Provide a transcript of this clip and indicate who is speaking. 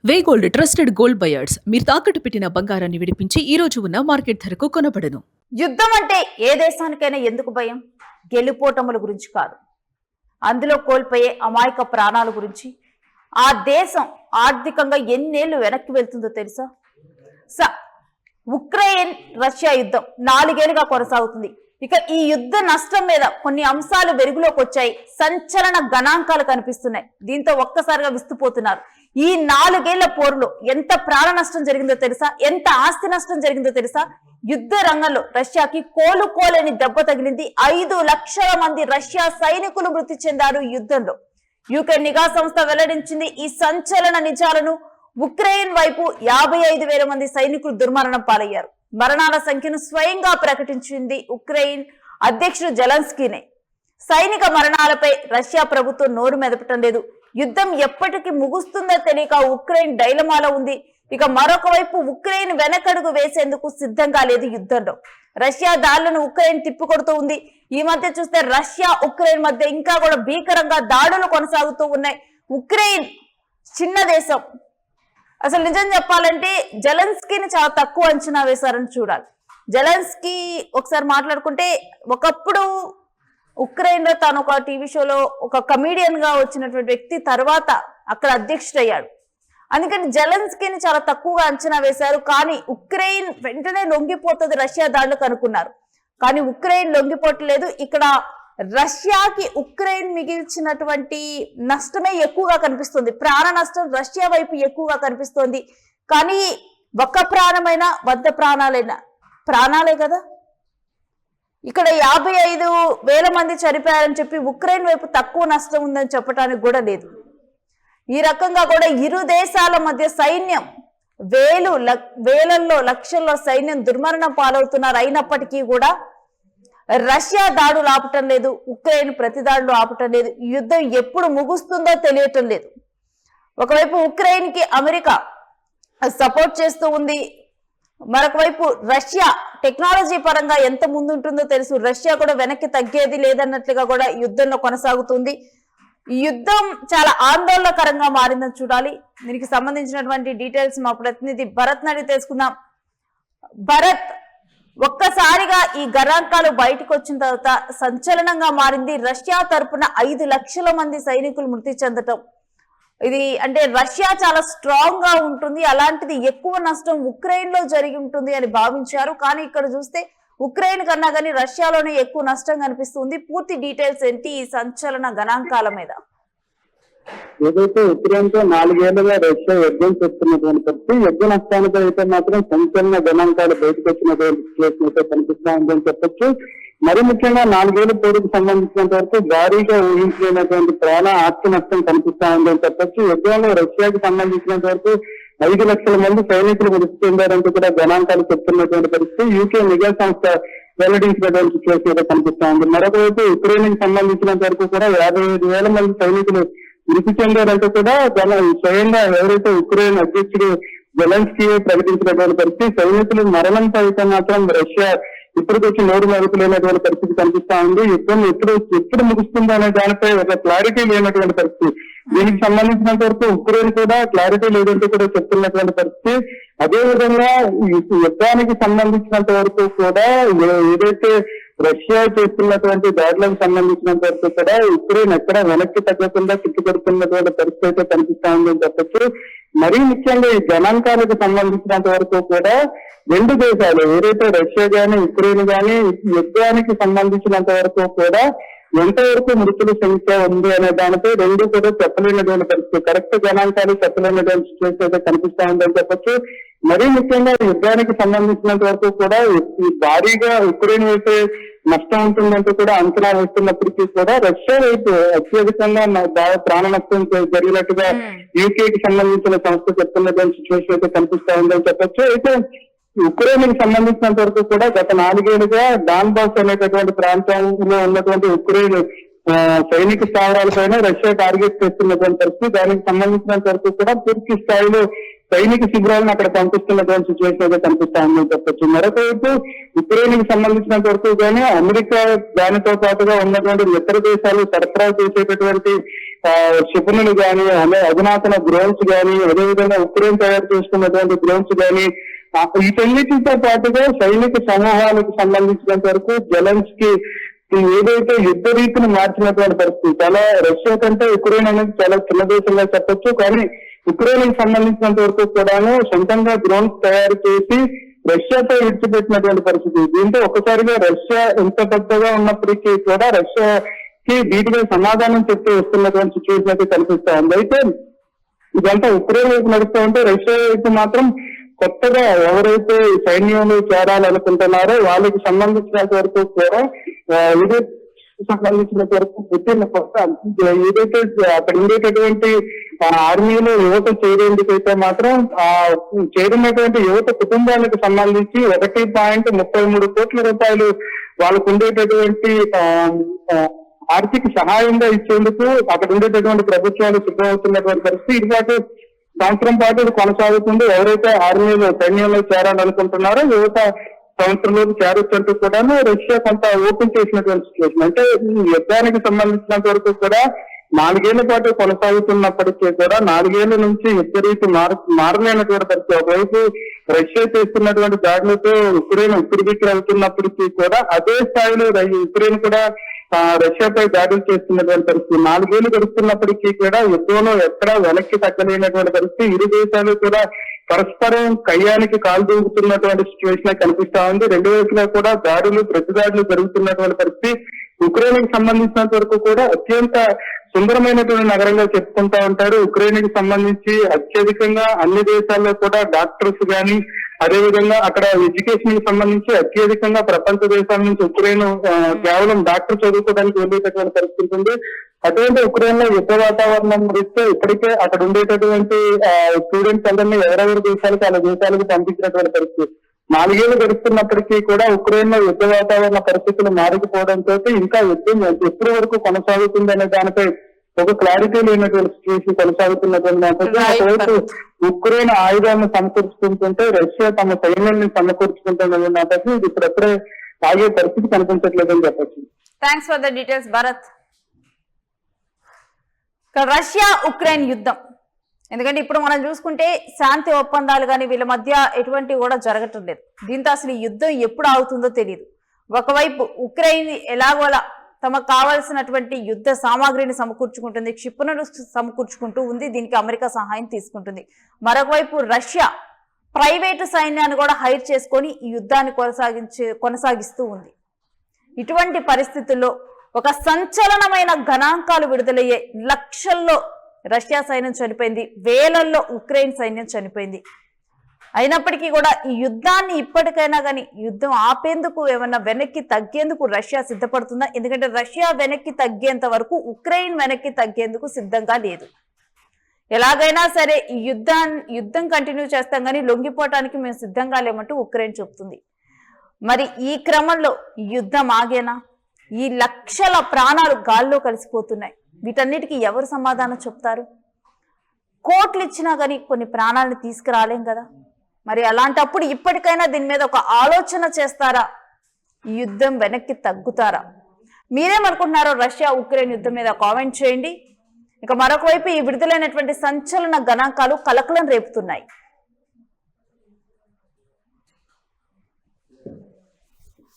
Speaker 1: వే gold trusted gold buyers మీరు తాకట్టు పెట్టిన బంగారాన్ని విడిపించి ఈ రోజు ఉన్న మార్కెట్ ధరకు కొనబడను.
Speaker 2: యుద్ధం అంటే ఏ దేశానికైనా ఎందుకు భయం? గెలుపోటముల గురించి కాదు, అందులో కోల్పోయే అమాయక ప్రాణాల గురించి. ఆ దేశం ఆర్థికంగా ఎన్నేళ్లు వెనక్కి వెళ్తుందో తెలుసా? ఉక్రెయిన్ రష్యా యుద్ధం 4 ఏళ్లుగా కొనసాగుతుంది. ఇక ఈ యుద్ధ నష్టం మీద కొన్ని అంశాలు వెలుగులోకి వచ్చాయి. సంచలన గణాంకాలు కనిపిస్తున్నాయి. దీంతో ఒక్కసారిగా విస్తుపోతున్నారు. ఈ 4 ఏళ్ల పోరులో ఎంత ప్రాణ నష్టం జరిగిందో తెలుసా? ఎంత ఆస్తి నష్టం జరిగిందో తెలుసా? యుద్ధ రంగంలో రష్యాకి కోలుకోలేని దెబ్బ తగిలింది. 5 లక్షల మంది రష్యా సైనికులు మృతి చెందారు యుద్ధంలో. యూకే నిఘా సంస్థ వెల్లడించింది ఈ సంచలన నిజాలను. ఉక్రెయిన్ వైపు 55,000 మంది సైనికులు దుర్మరణం పాలయ్యారు. మరణాల సంఖ్యను స్వయంగా ప్రకటించింది ఉక్రెయిన్ అధ్యక్షుడు జెలెన్స్కీనే. సైనిక మరణాలపై రష్యా ప్రభుత్వం నోరు మెదపటం లేదు. యుద్ధం ఎప్పటికీ ముగుస్తుందో తెలియక ఉక్రెయిన్ డైలమాలో ఉంది. ఇక మరొక వైపు ఉక్రెయిన్ వెనకడుగు వేసేందుకు సిద్ధంగా లేదు. యుద్ధంలో రష్యా దాడులను ఉక్రెయిన్ తిప్పికొడుతూ ఉంది. ఈ మధ్య చూస్తే రష్యా ఉక్రెయిన్ మధ్య ఇంకా కూడా భీకరంగా దాడులు కొనసాగుతూ ఉన్నాయి. ఉక్రెయిన్ చిన్న దేశం. అసలు నిజం చెప్పాలంటే జెలెన్స్కీని చాలా తక్కువ అంచనా వేశారని చూడాలి. జెలెన్స్కీ ఒకసారి మాట్లాడుకుంటే, ఒకప్పుడు ఉక్రెయిన్ లో తాను ఒక టీవీ షోలో ఒక కమీడియన్ గా వచ్చినటువంటి వ్యక్తి తర్వాత అక్కడ అధ్యక్షుడయ్యాడు. అందుకని జెలెన్స్కీని చాలా తక్కువగా అంచనా వేశారు. కానీ ఉక్రెయిన్ వెంటనే లొంగిపోతుంది రష్యా దాడులకు అనుకున్నారు. కానీ ఉక్రెయిన్ లొంగిపోవట్లేదు. ఇక్కడ రష్యాకి ఉక్రెయిన్ మిగిల్చినటువంటి నష్టమే ఎక్కువగా కనిపిస్తుంది. ప్రాణ నష్టం రష్యా వైపు ఎక్కువగా కనిపిస్తోంది. కానీ ఒక్క ప్రాణమైనా 100 ప్రాణాలైనా ప్రాణాలే కదా. ఇక్కడ 55,000 మంది చనిపోయారని చెప్పి ఉక్రెయిన్ వైపు తక్కువ నష్టం ఉందని చెప్పడానికి కూడా లేదు. ఈ రకంగా కూడా ఇరు దేశాల మధ్య సైన్యం వేలల్లో లక్షల్లో సైన్యం దుర్మరణం పాలవుతున్నారు. అయినప్పటికీ కూడా రష్యా దాడులు ఆపటం లేదు, ఉక్రెయిన్ ప్రతి దాడులు ఆపటం లేదు. యుద్ధం ఎప్పుడు ముగుస్తుందో తెలియటం లేదు. ఒకవైపు ఉక్రెయిన్ కి అమెరికా సపోర్ట్ చేస్తూ ఉంది. మరొక వైపు రష్యా టెక్నాలజీ పరంగా ఎంత ముందుంటుందో తెలుసు. రష్యా కూడా వెనక్కి తగ్గేది లేదన్నట్లుగా కూడా యుద్ధంలో కొనసాగుతుంది. ఈ యుద్ధం చాలా ఆందోళనకరంగా మారిందని చూడాలి. దీనికి సంబంధించినటువంటి డీటెయిల్స్ మా ప్రతినిధి భరత్ నడి తెలుసుకుందాం. భరత్, ఒక్కసారిగా ఈ గణాంకాలు బయటకు వచ్చిన తర్వాత సంచలనంగా మారింది. రష్యా తరపున 5 లక్షల మంది సైనికులు మృతి చెందటం. ఇది అంటే రష్యా చాలా స్ట్రాంగ్ గా ఉంటుంది. అలాంటిది ఎక్కువ నష్టం ఉక్రెయిన్ లో జరిగి ఉంటుంది అని భావించారు. కానీ ఇక్కడ చూస్తే ఉక్రెయిన్ కన్నా కానీ రష్యాలోనే ఎక్కువ నష్టం కనిపిస్తుంది. పూర్తి డీటెయిల్స్ ఏంటి ఈ సంచలన గణాంకాల మీద?
Speaker 3: ఏదైతే ఉక్రెయిన్ తో 4 ఏళ్లుగా రష్యా యుద్ధం చేస్తున్నటువంటి పరిస్థితి, యుద్ధ నష్టానికి అయితే మాత్రం సంచలన గణాంకాలు బయటకు వచ్చినటువంటి సిచ్యువేషన్ అయితే కనిపిస్తా ఉందని చెప్పొచ్చు. మరి ముఖ్యంగా 4 ఏళ్ల పోరుకు సంబంధించినంత వరకు భారీగా ఊహించలేనటువంటి ప్రాణ ఆస్తి నష్టం కనిపిస్తా ఉందని చెప్పొచ్చు. యుద్ధంలో రష్యాకి సంబంధించినంత వరకు 5 లక్షల మంది సైనికులు మృతి చెందారంటూ కూడా గణాంకాలు చెప్తున్నటువంటి పరిస్థితి యూకే నిఘా సంస్థ వెల్లడించినటువంటి సిచ్యువేషన్ అయితే కనిపిస్తా ఉంది. మరొక వైపు ఉక్రెయిన్ కి సంబంధించినంత వరకు కూడా 55,000 మంది సైనికులు మృతి చెందారంటూ కూడా స్వయంగా ఎవరైతే ఉక్రెయిన్ అధ్యక్షుడు జెలెన్స్కీ ప్రకటించినటువంటి పరిస్థితి. సైనికులు మరణంతో అయితే మాత్రం రష్యా ఇప్పటికొచ్చి నోరు మరుగులేనటువంటి పరిస్థితి కనిపిస్తా ఉంది. యుద్ధం ఎప్పుడు ముగుస్తుందో అనే దానిపై ఒక క్లారిటీ లేనటువంటి పరిస్థితి. దీనికి సంబంధించినంత వరకు ఉక్రెయిన్ కూడా క్లారిటీ లేదంటూ కూడా చెప్తున్నటువంటి పరిస్థితి. అదేవిధంగా యుద్ధానికి సంబంధించినంత వరకు కూడా ఏదైతే రష్యా చేస్తున్నటువంటి దాడులకు సంబంధించినంత వరకు కూడా ఉక్రెయిన్ ఎక్కడ వెనక్కి తగ్గకుండా చిక్కుపడుతున్నటువంటి పరిస్థితి అయితే కనిపిస్తా ఉందని చెప్పచ్చు. మరీ ముఖ్యంగా ఈ గణాంకాలకు సంబంధించినంత వరకు కూడా 2 దేశాలు ఏదైతే రష్యా గాని ఉక్రెయిన్ గాని యుద్ధానికి సంబంధించినంత వరకు కూడా ఎంతవరకు మృతుల సంఖ్య ఉంది అనే దానిపై 2 కూడా చెప్పలేనటువంటి పరిస్థితి. కరెక్ట్ గణాంకాలు చెప్పలేనటువంటి సిచ్యువేషన్ అయితే కనిపిస్తా ఉందని చెప్పొచ్చు. మరీ ముఖ్యంగా యుద్ధానికి సంబంధించినంత వరకు కూడా భారీగా ఉక్రెయిన్ వైపు నష్టం ఉంటుందంటూ కూడా అంచనా వేస్తున్నప్పటికీ కూడా రష్యా వైపు అత్యధికంగా బాగా ప్రాణ నష్టం జరిగినట్టుగా యూకేకి సంబంధించిన సంస్థ చెప్తున్నటువంటి సిచ్యువేషన్ అయితే కనిపిస్తా ఉందని చెప్పొచ్చు. అయితే ఉక్రెయిన్ కి సంబంధించినంత వరకు కూడా గత 4 ఏళ్లుగా డాన్బాస్ అనేటటువంటి ప్రాంతంలో ఉన్నటువంటి ఉక్రెయిన్ సైనిక స్థావరాలపైన రష్యా టార్గెట్ చేస్తున్నటువంటి పరిస్థితి. దానికి సంబంధించినంత వరకు కూడా పూర్తి స్థాయిలో సైనిక శిబిరాలను అక్కడ పంపిస్తున్నటువంటి సిచ్యువేషన్ అయితే కనిపిస్తా ఉందని చెప్పొచ్చు. మరొక వైపు ఉక్రెయిన్ కి సంబంధించినంత వరకు కానీ అమెరికా దానితో పాటుగా ఉన్నటువంటి మిత్ర దేశాలు సరఫరా చేసేటటువంటి క్షిపణులు గాని అధునాతన డ్రోన్స్ గాని, అదేవిధంగా ఉక్రెయిన్ తయారు చేస్తున్నటువంటి డ్రోన్స్ గాని, వీటన్నిటితో పాటుగా సైనిక సమూహాలకు సంబంధించినంత వరకు జెలెన్స్కీ ఏదైతే యుద్ధ రీతిని మార్చినటువంటి పరిస్థితి, చాలా రష్యా కంటే ఉక్రెయిన్ అనేది చాలా చిన్న దేశంగా చెప్పొచ్చు. కానీ ఉక్రెయిన్ కి సంబంధించినంత వరకు కూడాను సొంతంగా డ్రోన్స్ తయారు చేసి రష్యాతో విడిచిపెట్టినటువంటి పరిస్థితి. దీంతో ఒక్కసారిగా రష్యా ఎంత పెద్దగా ఉన్నప్పటికీ కూడా రష్యాకి వీటిపై సమాధానం చెప్తూ వస్తున్నటువంటి సిచ్యువేషన్ అయితే కనిపిస్తా ఉంది. అయితే ఇదంతా ఉక్రెయిన్ వైపు నడుస్తూ ఉంటే రష్యా వైపు మాత్రం కొత్తగా ఎవరైతే సైన్యంలో చేరాలనుకుంటున్నారో వాళ్ళకి సంబంధించినంత వరకు కూడా ఇది సంబంధించినంత వరకు పుట్టిన కొత్త ఏదైతే అక్కడ ఉండేటటువంటి ఆర్మీలో యువత చేరేందుకైతే మాత్రం చేరినటువంటి యువత కుటుంబాలకు సంబంధించి 1.33 కోట్ల రూపాయలు వాళ్ళకు ఉండేటటువంటి ఆర్థిక సహాయంగా ఇచ్చేందుకు అక్కడ ఉండేటటువంటి ప్రభుత్వాలు సిద్ధమవుతున్నటువంటి పరిస్థితి. ఇటుపాటు సంవత్సరం పాటు ఇది కొనసాగుతుంది. ఎవరైతే ఆర్మీలో సైన్యంలో చేరాలనుకుంటున్నారో యువత సంవత్సరంలోకి చేరొచ్చంటూ కూడాను రష్యా కొంత ఓపెన్ చేసినటువంటి సిచ్యువేషన్. అంటే ఈ యుద్ధానికి సంబంధించినంత వరకు కూడా 4 ఏళ్ల పాటు కొనసాగుతున్నప్పటికీ కూడా 4 ఏళ్ల నుంచి యుద్ధ రీతి మారలేనటువంటి పరిస్థితి. ఒకవైపు రష్యా చేస్తున్నటువంటి దాడులతో ఉక్రెయిన్ ఉక్కిరిబిక్కిరి అవుతున్నప్పటికీ కూడా అదే స్థాయిలో ఉక్రెయిన్ కూడా రష్యాపై దాడులు చేస్తున్నటువంటి పరిస్థితి. 4 ఏళ్లు గడుస్తున్నప్పటికీ కూడా యుద్ధంలో ఎక్కడా వెనక్కి తగ్గలేనటువంటి పరిస్థితి. ఇరు దేశాలు కూడా పరస్పరం కయ్యానికి కాలు దూకుతున్నటువంటి సిచ్యువేషన్ కనిపిస్తా ఉంది. రెండు వైపులా కూడా దాడులు ప్రతిదాడులు జరుగుతున్నటువంటి పరిస్థితి. ఉక్రెయిన్ కి సంబంధించినంత వరకు కూడా అత్యంత సుందరమైనటువంటి నగరంగా చెప్పుకుంటా ఉంటారు. ఉక్రెయిన్ కి సంబంధించి అత్యధికంగా అన్ని దేశాల్లో కూడా డాక్టర్స్ గాని, అదేవిధంగా అక్కడ ఎడ్యుకేషన్ కి సంబంధించి అత్యధికంగా ప్రపంచ దేశాల నుంచి ఉక్రెయిన్ కేవలం డాక్టర్ చదువుకోవడానికి వెళ్ళేటటువంటి పరిస్థితి ఉంది. అటువంటి ఉక్రెయిన్ లో యుద్ధ వాతావరణం ఇస్తే ఇప్పటికే అక్కడ ఉండేటటువంటి స్టూడెంట్స్ అందరినీ ఎవరెవరి దేశాలకు అలా దేశాలకు పంపించినటువంటి పరిస్థితి. 4 ఏళ్లు గడుస్తున్నప్పటికీ కూడా ఉక్రెయిన్ లో యుద్ధ వాతావరణ పరిస్థితులు మారిపోవడంతో ఇంకా యుద్ధం ఎప్పటి వరకు కొనసాగుతుంది అనే దానిపై ఒక క్లారిటీ లేనటువంటి సిచ్యువేషన్ కొనసాగుతున్నటువంటి నేపథ్యంలో ఉక్రెయిన్ ఆయుధాలను సమకూర్చుకుంటుంటే రష్యా తమ సైన్యాన్ని సమకూర్చుకుంటున్న నేపథ్యం ఇది ఇప్పుడెప్పుడే ఆగే పరిస్థితి కనిపించట్లేదని చెప్పచ్చు.
Speaker 2: Thanks for the details Bharat. Russia Ukraine యుద్ధం, ఎందుకంటే ఇప్పుడు మనం చూసుకుంటే శాంతి ఒప్పందాలు కానీ వీళ్ళ మధ్య ఎటువంటివి కూడా జరగటం లేదు. దీంతో అసలు ఈ యుద్ధం ఎప్పుడు ఆగుతుందో తెలియదు. ఒకవైపు ఉక్రెయిన్ ఎలాగోలా తమకు కావాల్సినటువంటి యుద్ధ సామాగ్రిని సమకూర్చుకుంటుంది, క్షిపణులు సమకూర్చుకుంటూ ఉంది, దీనికి అమెరికా సహాయం తీసుకుంటుంది. మరొక వైపు రష్యా ప్రైవేటు సైన్యాన్ని కూడా హైర్ చేసుకొని ఈ యుద్ధాన్ని కొనసాగిస్తూ ఉంది. ఇటువంటి పరిస్థితుల్లో ఒక సంచలనమైన గణాంకాలు విడుదలయ్యే. లక్షల్లో రష్యా సైన్యం చనిపోయింది, వేలల్లో ఉక్రెయిన్ సైన్యం చనిపోయింది. అయినప్పటికీ కూడా ఈ యుద్ధాన్ని ఇప్పటికైనా కానీ యుద్ధం ఆపేందుకు ఏమన్నా వెనక్కి తగ్గేందుకు రష్యా సిద్ధపడుతుందా? ఎందుకంటే రష్యా వెనక్కి తగ్గేంత వరకు ఉక్రెయిన్ వెనక్కి తగ్గేందుకు సిద్ధంగా లేదు. ఎలాగైనా సరే ఈ యుద్ధం కంటిన్యూ చేస్తాం కానీ లొంగిపోవటానికి మేము సిద్ధంగా లేమంటూ ఉక్రెయిన్ చెప్తుంది. మరి ఈ క్రమంలో యుద్ధం ఆగేనా? ఈ లక్షల ప్రాణాలు గాల్లో కలిసిపోతున్నాయి. వీటన్నిటికీ ఎవరు సమాధానం చెప్తారు? కోట్లు ఇచ్చినా కానీ కొన్ని ప్రాణాలను తీసుకురాలేం కదా. మరి అలాంటప్పుడు ఇప్పటికైనా దీని మీద ఒక ఆలోచన చేస్తారా? ఈ యుద్ధం వెనక్కి తగ్గుతారా? మీరేమనుకుంటున్నారో రష్యా ఉక్రెయిన్ యుద్ధం మీద కామెంట్ చేయండి. ఇక మరొక వైపు ఈ విడుదలైనటువంటి సంచలన గణాంకాలు కలకలం రేపుతున్నాయి.